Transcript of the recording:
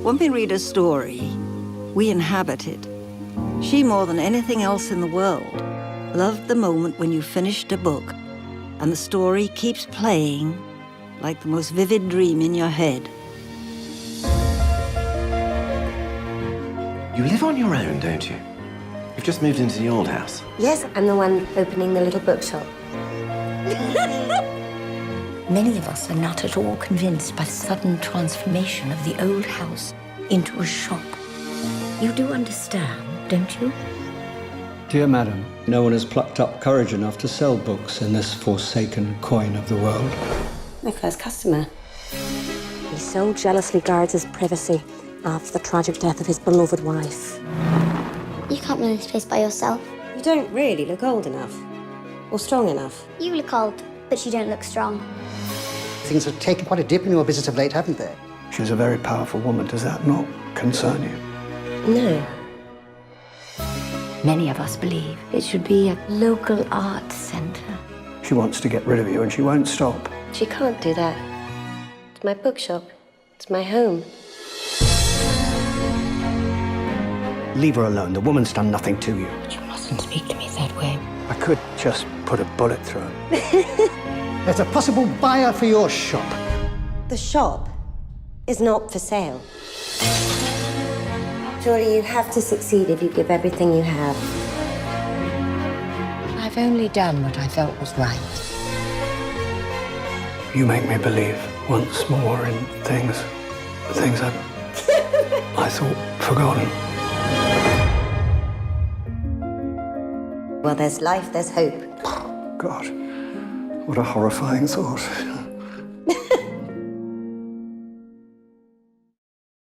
When we read a story, we inhabit it. She, more than anything else in the world, loved the moment when you finished a book and the story keeps playing like the most vivid dream in your head. You live on your own, don't you? You've just moved into the old house. Yes, I'm the one opening the little bookshop. Many of us are not at all convinced by the sudden transformation of the old house into a shop. You do understand, don't you? Dear madam, no one has plucked up courage enough to sell books in this forsaken coin of the world. My first customer. He so jealously guards his privacy after the tragic death of his beloved wife. You can't run this place by yourself. You don't really look old enough. Or strong enough. You look old, but you don't look strong. Things have taken quite a dip in your business of late, haven't they? She was a very powerful woman. Does that not concern you? No. Many of us believe it should be a local art centre. She wants to get rid of you and she won't stop. She can't do that. It's my bookshop. It's my home. Leave her alone. The woman's done nothing to you. You mustn't speak to me that way. I could just put a bullet through her. There's a possible buyer for your shop. The shop is not for sale. Surely you have to succeed if you give everything you have. I've only done what I felt was right. You make me believe once more in things I thought forgotten. Well, there's life, there's hope. God, what a horrifying thought.